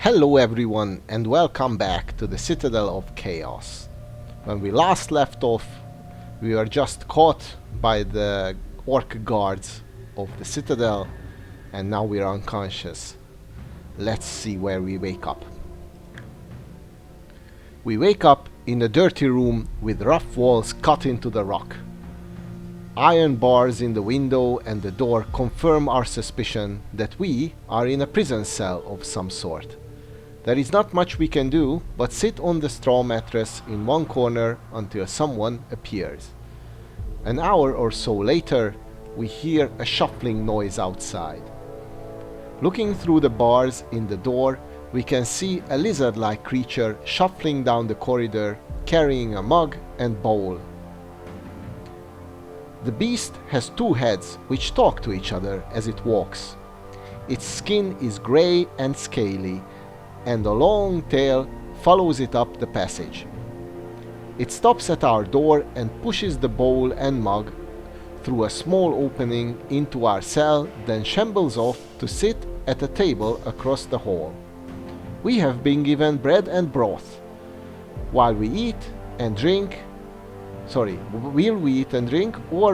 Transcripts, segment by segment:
Hello everyone and welcome back to the Citadel of Chaos. When we last left off, we were just caught by the orc guards of the Citadel and now we're unconscious. Let's see where we wake up. We wake up in a dirty room with rough walls cut into the rock. Iron bars in the window and the door confirm our suspicion that we are in a prison cell of some sort. There is not much we can do but sit on the straw mattress in one corner until someone appears. An hour or so later, we hear a shuffling noise outside. Looking through the bars in the door, we can see a lizard-like creature shuffling down the corridor, carrying a mug and bowl. The beast has two heads which talk to each other as it walks. Its skin is grey and scaly, and a long tail follows it up the passage. It stops at our door and pushes the bowl and mug through a small opening into our cell, then shambles off to sit at a table across the hall. We have been given bread and broth. Will we eat and drink, or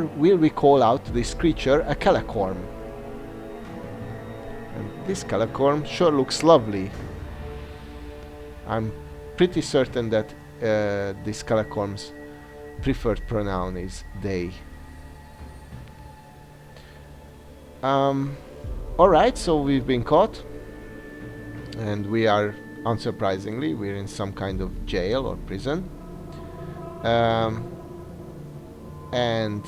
will we call out to this creature a calicorn? And this calicorn sure looks lovely. I'm pretty certain that this calicorn's preferred pronoun is they. Alright, so we've been caught. And we are, unsurprisingly, we're in some kind of jail or prison. And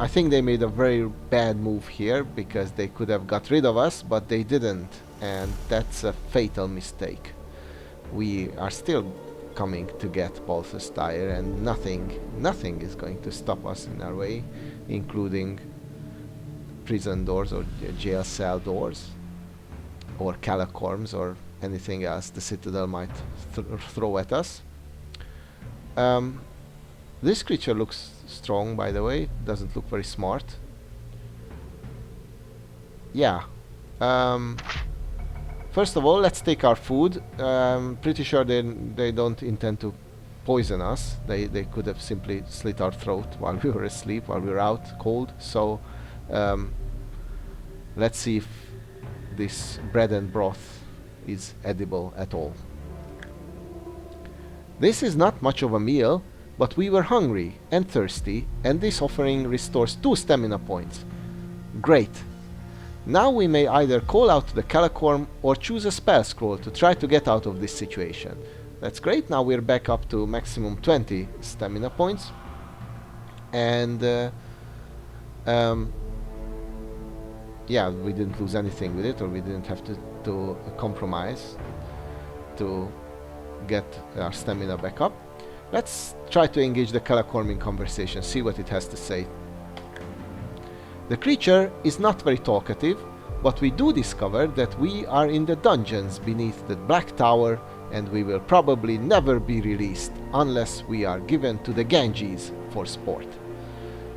I think they made a very bad move here because they could have got rid of us, but they didn't. And that's a fatal mistake. We are still coming to get Balthus Dire, and nothing is going to stop us in our way, including prison doors or jail cell doors or calicorns or anything else the Citadel might throw at us. This creature looks strong, by the way. Doesn't look very smart. Yeah. First of all, let's take our food. Pretty sure they don't intend to poison us. They could have simply slit our throat while we were asleep, while we were out cold. So let's see if this bread and broth is edible at all. This is not much of a meal, but we were hungry and thirsty, and this offering restores 2 stamina points. Great. Now we may either call out the calicorn or choose a spell scroll to try to get out of this situation. That's great. Now we're back up to maximum 20 stamina points. And yeah, we didn't lose anything with it, or we didn't have to compromise to get our stamina back up. Let's try to engage the calicorn in conversation, see what it has to say. The creature is not very talkative, but we do discover that we are in the dungeons beneath the Black Tower, and we will probably never be released unless we are given to the Ganges for sport.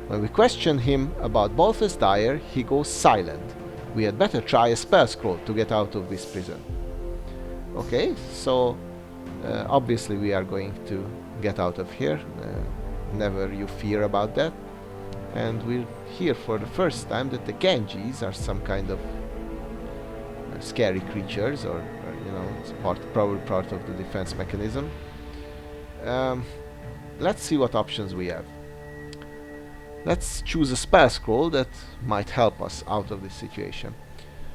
When we question him about Balthus Dire, he goes silent. We had better try a spell scroll to get out of this prison. Okay, so obviously we are going to get out of here. Never you fear about that. And we'll hear for the first time that the Ganges are some kind of scary creatures, or you know, it's probably part of the defense mechanism. Let's see what options we have. Let's choose a spell scroll that might help us out of this situation.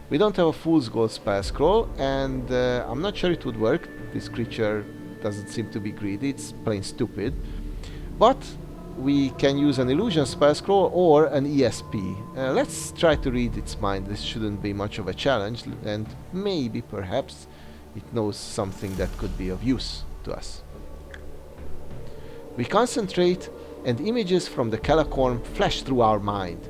We don't have a Fool's Gold spell scroll, and I'm not sure it would work. This creature doesn't seem to be greedy, it's plain stupid. But we can use an illusion spell scroll or an ESP. Let's try to read its mind. This shouldn't be much of a challenge, and maybe, perhaps, it knows something that could be of use to us. We concentrate, and images from the calicorn flash through our mind.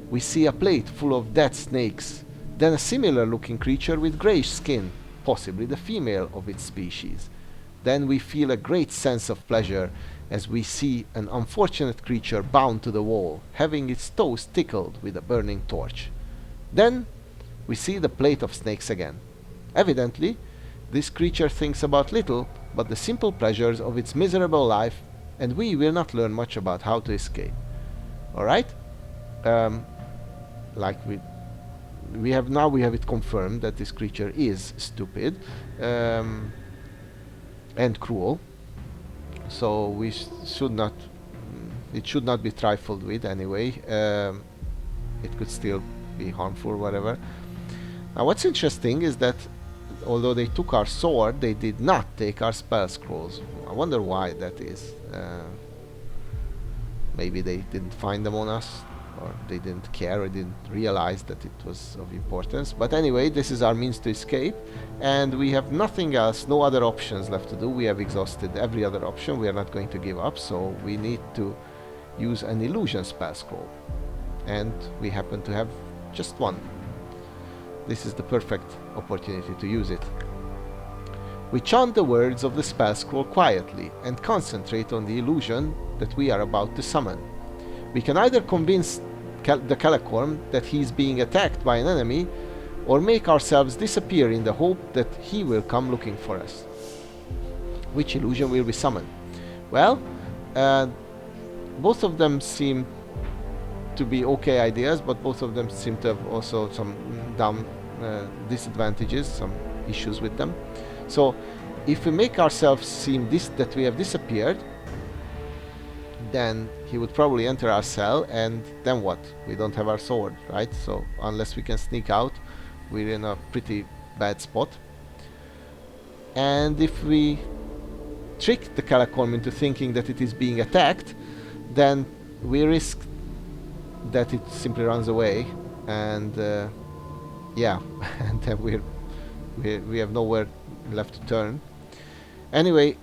We see a plate full of dead snakes, then a similar looking creature with greyish skin, possibly the female of its species. Then we feel a great sense of pleasure as we see an unfortunate creature bound to the wall, having its toes tickled with a burning torch. Then we see the plate of snakes again. Evidently, This creature thinks about little but the simple pleasures of its miserable life, and we will not learn much about how to escape. Alright? Like we have it confirmed that this creature is stupid and cruel. So we should not it should not be trifled with anyway. It could still be harmful, whatever. Now what's interesting is that although they took our sword, they did not take our spell scrolls. I wonder why that is. Maybe they didn't find them on us, or they didn't care, or didn't realize that it was of importance. But anyway, this is our means to escape, and we have nothing else, no other options left to do. We have exhausted every other option. We are not going to give up, so we need to use an illusion spell scroll, and we happen to have just one. This is the perfect opportunity to use it. We chant the words of the spell scroll quietly and concentrate on the illusion that we are about to summon. We can either convince the Calicorn that he is being attacked by an enemy, or make ourselves disappear in the hope that he will come looking for us. Which illusion will we summon? Well, both of them seem to be okay ideas, but both of them seem to have also some disadvantages, some issues with them. So if we make ourselves seem that we have disappeared, then he would probably enter our cell, and then what? We don't have our sword, right? So unless we can sneak out, we're in a pretty bad spot. And if we trick the Calicorn into thinking that it is being attacked, then we risk that it simply runs away, and yeah, and then we have nowhere left to turn. Anyway,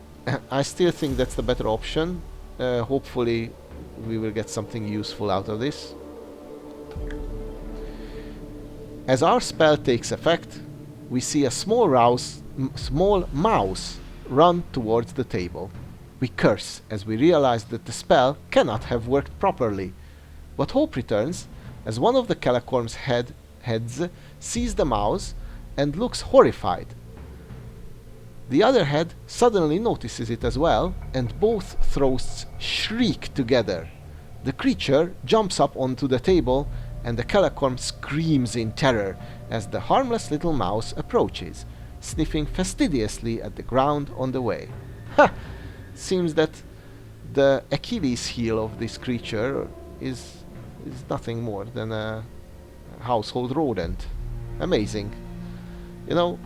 I still think that's the better option. Hopefully we will get something useful out of this. As our spell takes effect, we see a small mouse run towards the table. We curse as we realize that the spell cannot have worked properly. But hope returns as one of the Calicorn's heads sees the mouse and looks horrified. The other head suddenly notices it as well, and both throats shriek together. The creature jumps up onto the table, and the Calicorn screams in terror as the harmless little mouse approaches, sniffing fastidiously at the ground on the way. Ha! Seems that the Achilles heel of this creature is nothing more than a household rodent. Amazing. You know,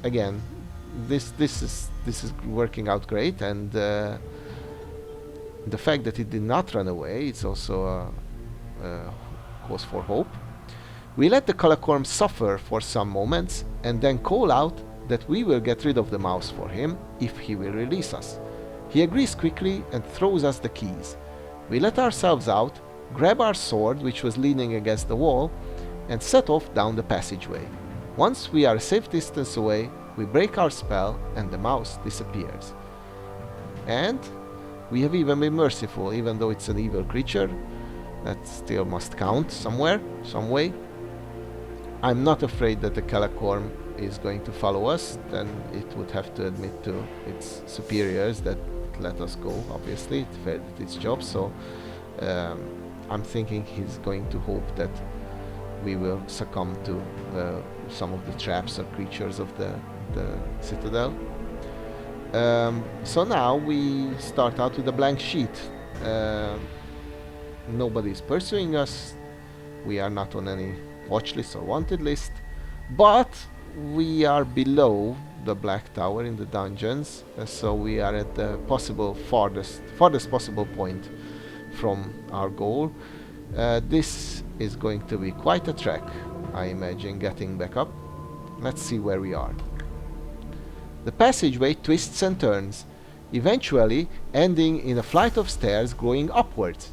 again, this is working out great, and the fact that it did not run away, it's also a cause for hope. We let the Calicorn suffer for some moments, and then call out that we will get rid of the mouse for him if he will release us. He agrees quickly and throws us the keys. We let ourselves out, grab our sword, which was leaning against the wall, and set off down the passageway. Once we are a safe distance away, we break our spell and the mouse disappears. And we have even been merciful, even though it's an evil creature. That still must count somewhere, some way. I'm not afraid that the Calicorn is going to follow us. Then it would have to admit to its superiors that let us go, obviously. It failed at its job, so I'm thinking he's going to hope that we will succumb to some of the traps or creatures of the Citadel. So now we start out with a blank sheet. Nobody is pursuing us. We are not on any watch list or wanted list, but we are below the Black Tower in the dungeons, so we are at the farthest possible point from our goal. This is going to be quite a trek, I imagine, getting back up. Let's see where we are. The passageway twists and turns, eventually ending in a flight of stairs going upwards.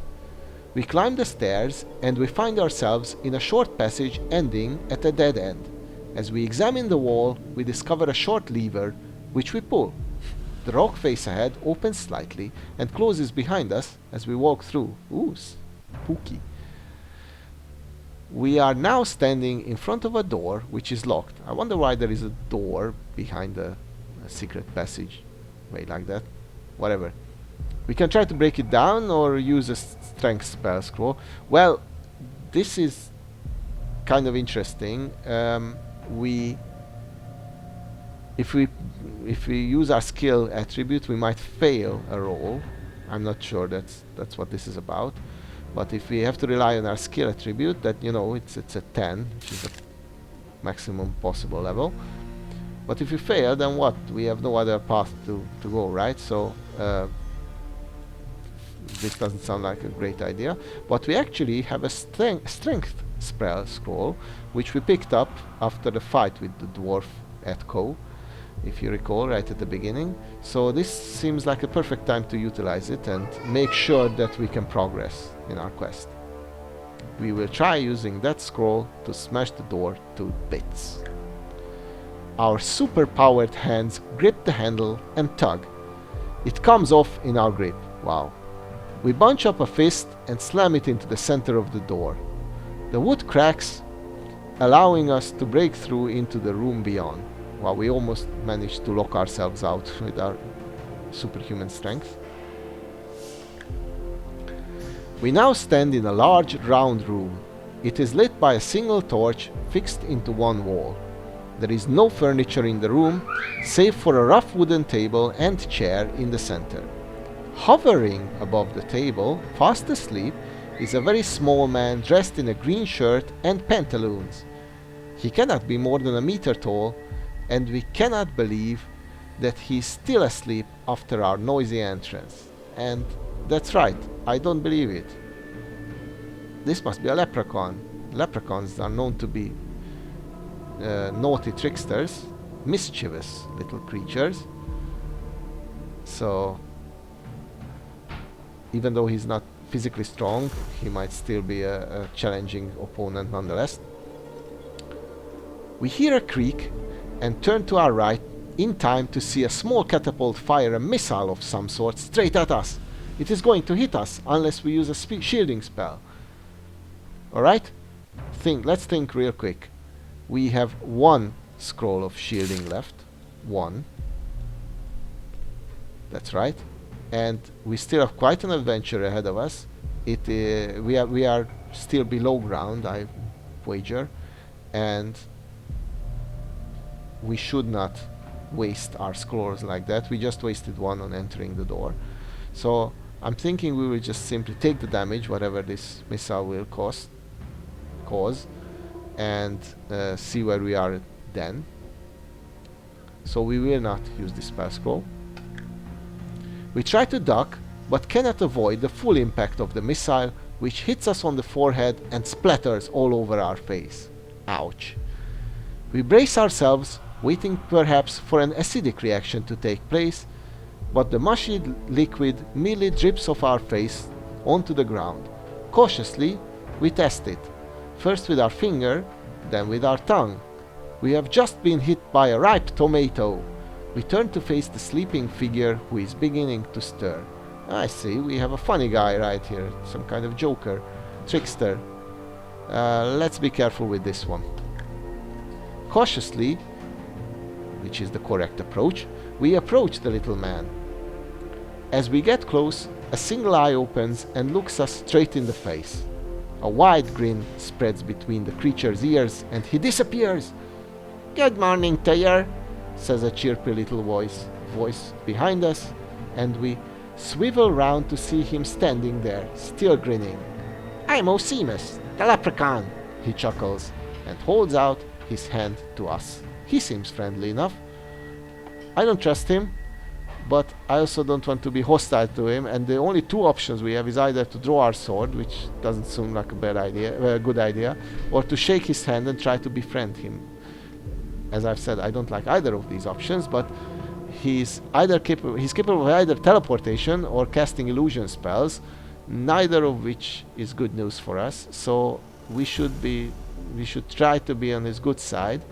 We climb the stairs and we find ourselves in a short passage ending at a dead end. As we examine the wall, we discover a short lever, which we pull. The rock face ahead opens slightly and closes behind us as we walk through. Ooh, spooky. We are now standing in front of a door which is locked. I wonder why there is a door behind a secret passage way like that. Whatever. We can try to break it down or use a strength spell scroll. Well, this is kind of interesting. We if we use our skill attribute, we might fail a roll. I'm not sure that's what this is about. But if we have to rely on our skill attribute, that it's a 10, which is the maximum possible level. But if we fail, then what? We have no other path to go, right? So this doesn't sound like a great idea. But we actually have a strength spell scroll, which we picked up after the fight with the dwarf at Co, if you recall, right at the beginning. So this seems like a perfect time to utilize it and make sure that we can progress in our quest. We will try using that scroll to smash the door to bits. Our super-powered hands grip the handle and tug. It comes off in our grip. Wow. We bunch up a fist and slam it into the center of the door. The wood cracks, allowing us to break through into the room beyond. Wow, we almost managed to lock ourselves out with our superhuman strength. We now stand in a large round room. It is lit by a single torch fixed into one wall. There is no furniture in the room, save for a rough wooden table and chair in the center. Hovering above the table, fast asleep, is a very small man dressed in a green shirt and pantaloons. He cannot be more than a meter tall, and we cannot believe that he's still asleep after our noisy entrance. And that's right, I don't believe it. This must be a leprechaun. Leprechauns are known to be naughty tricksters, mischievous little creatures. So, even though he's not physically strong, he might still be a challenging opponent nonetheless. We hear a creak and turn to our right in time to see a small catapult fire a missile of some sort straight at us. It is going to hit us unless we use a shielding spell. Alright? Let's think real quick. We have one scroll of shielding left. One. That's right. And we still have quite an adventure ahead of us. We are still below ground, I wager. And we should not waste our scrolls like that. We just wasted one on entering the door. So I'm thinking we will just simply take the damage, whatever this missile will cause, and see where we are then. So we will not use this spell scroll. We try to duck, but cannot avoid the full impact of the missile, which hits us on the forehead and splatters all over our face. Ouch. We brace ourselves, waiting perhaps for an acidic reaction to take place, but the mushy liquid merely drips off our face onto the ground. Cautiously, we test it, first with our finger, then with our tongue. We have just been hit by a ripe tomato. We turn to face the sleeping figure who is beginning to stir. I see, we have a funny guy right here, some kind of joker, trickster. Let's be careful with this one. Cautiously, which is the correct approach, we approach the little man. As we get close, a single eye opens and looks us straight in the face. A wide grin spreads between the creature's ears and he disappears. "Good morning, Taylor," says a chirpy little voice behind us, and we swivel round to see him standing there, still grinning. "I'm Osimus, the leprechaun," he chuckles, and holds out his hand to us. He seems friendly enough. I don't trust him, but I also don't want to be hostile to him, and the only two options we have is either to draw our sword, which doesn't seem like a good idea, or to shake his hand and try to befriend him. As I've said, I don't like either of these options, but he's capable of either teleportation or casting illusion spells, neither of which is good news for us. So we should try to be on his good side.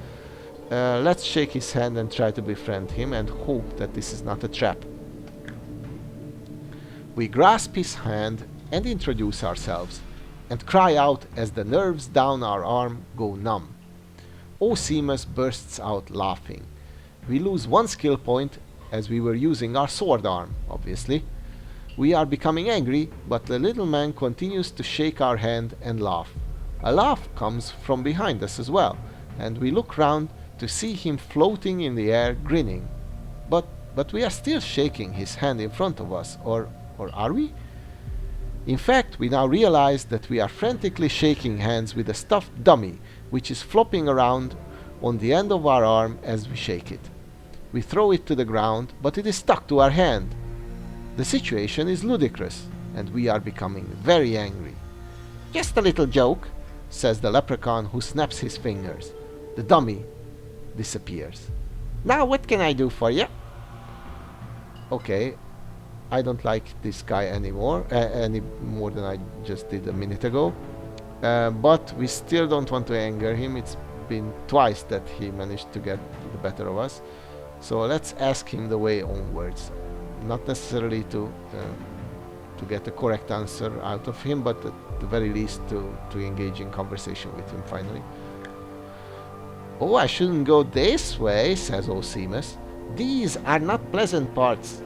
Let's shake his hand and try to befriend him and hope that this is not a trap. We grasp his hand and introduce ourselves. and cry out as the nerves down our arm go numb. Seamus bursts out laughing. We lose one skill point as we were using our sword arm, obviously. We are becoming angry, but the little man continues to shake our hand and laugh. A laugh comes from behind us as well, and we look round to see him floating in the air, grinning. But we are still shaking his hand in front of us, or are we? In fact, we now realize that we are frantically shaking hands with a stuffed dummy, which is flopping around on the end of our arm as we shake it. We throw it to the ground, but it is stuck to our hand. The situation is ludicrous, and we are becoming very angry. "Just a little joke," says the leprechaun, who snaps his fingers. The dummy disappears. "Now what can I do for you?" Okay, I don't like this guy anymore, any more than I just did a minute ago. But we still don't want to anger him. It's been twice that he managed to get the better of us. So let's ask him the way onwards. Not necessarily to get the correct answer out of him, but at the very least to engage in conversation with him finally. "Oh, I shouldn't go this way," says Seamus. "These are not pleasant parts.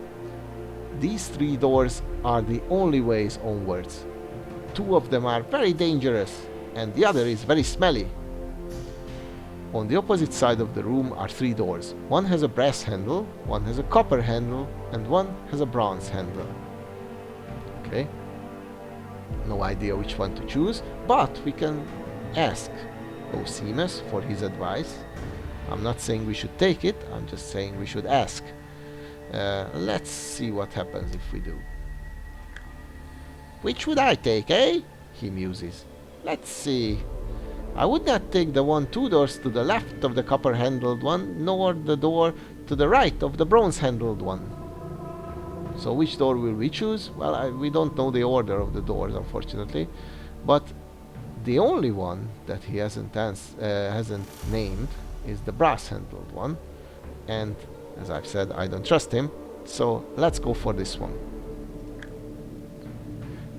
These 3 doors are the only ways onwards. 2 of them are very dangerous, and the other is very smelly." On the opposite side of the room are 3 doors. One has a brass handle, one has a copper handle, and one has a bronze handle. Okay. No idea which one to choose, but we can ask Seamus for his advice. I'm not saying we should take it, I'm just saying we should ask. Let's see what happens if we do. "Which would I take, eh?" he muses. "Let's see. I would not take the 2 doors to the left of the copper-handled one, nor the door to the right of the bronze-handled one." So which door will we choose? Well, we don't know the order of the doors, unfortunately. But the only one that he hasn't named is the brass-handled one. And as I've said, I don't trust him. So let's go for this one.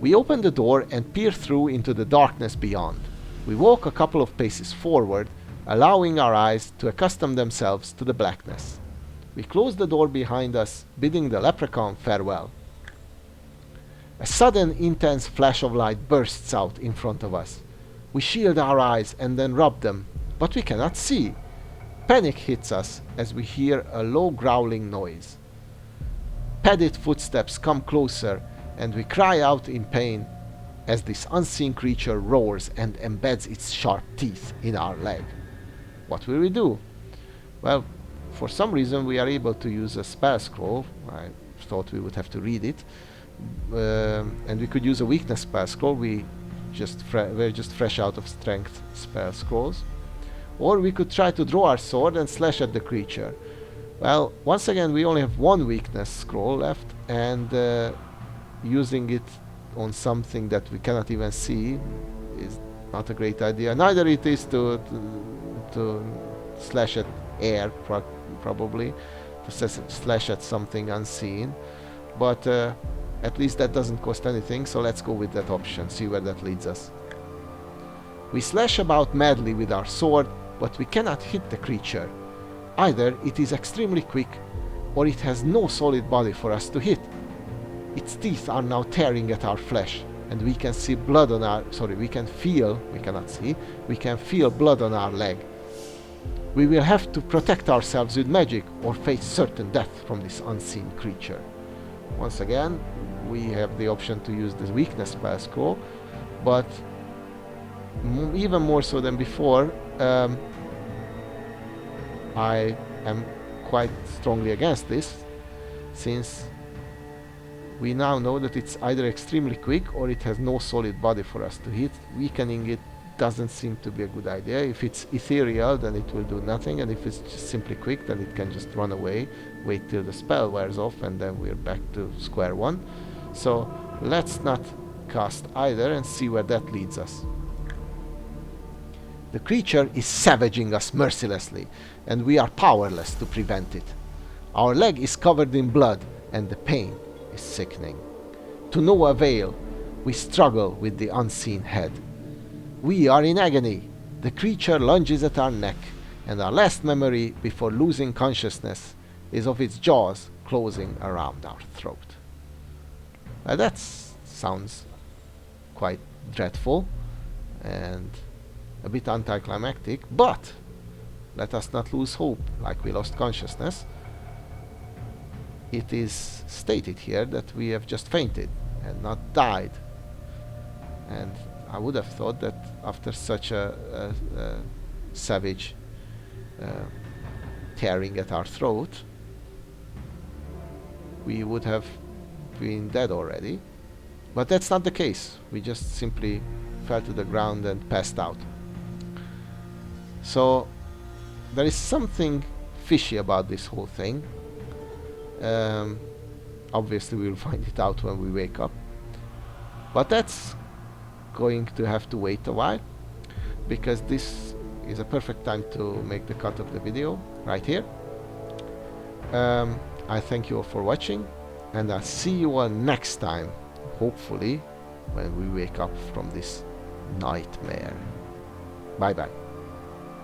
We open the door and peer through into the darkness beyond. We walk a couple of paces forward, allowing our eyes to accustom themselves to the blackness. We close the door behind us, bidding the leprechaun farewell. A sudden, intense flash of light bursts out in front of us. We shield our eyes and then rub them, but we cannot see. Panic hits us as we hear a low growling noise. Padded footsteps come closer, and we cry out in pain as this unseen creature roars and embeds its sharp teeth in our leg. What will we do? Well, for some reason we are able to use a spell scroll. I thought we would have to read it. And we could use a weakness spell scroll. We're just fresh out of strength spell scrolls. Or we could try to draw our sword and slash at the creature. Well, once again we only have 1 weakness scroll left, and using it on something that we cannot even see is not a great idea. Neither it is to slash at air, probably, to slash at something unseen. But at least that doesn't cost anything, so let's go with that option, see where that leads us. We slash about madly with our sword, but we cannot hit the creature. Either it is extremely quick, or it has no solid body for us to hit. Its teeth are now tearing at our flesh, and we can see blood on our... we can feel blood on our leg. We will have to protect ourselves with magic, or face certain death from this unseen creature. Once again, we have the option to use the weakness spell scroll, but even more so than before, I am quite strongly against this, since we now know that it's either extremely quick or it has no solid body for us to hit. Weakening it doesn't seem to be a good idea. If it's ethereal, then it will do nothing, and if it's just simply quick, then it can just run away, wait till the spell wears off, and then we're back to square one. So let's not cast either and see where that leads us. The creature is savaging us mercilessly, and we are powerless to prevent it. Our leg is covered in blood, and the pain is sickening. To no avail. We struggle with the unseen head. We are in agony. The creature lunges at our neck, and our last memory before losing consciousness is of its jaws closing around our throat. That sounds quite dreadful and a bit anticlimactic, but let us not lose hope like we lost consciousness. It is stated here that we have just fainted and not died. And I would have thought that after such a savage tearing at our throat, we would have been dead already. But that's not the case. We just simply fell to the ground and passed out. So there is something fishy about this whole thing. Obviously we'll find it out when we wake up. But that's going to have to wait a while, because this is a perfect time to make the cut of the video right here. I thank you all for watching, and I'll see you all next time, hopefully when we wake up from this nightmare. Bye bye.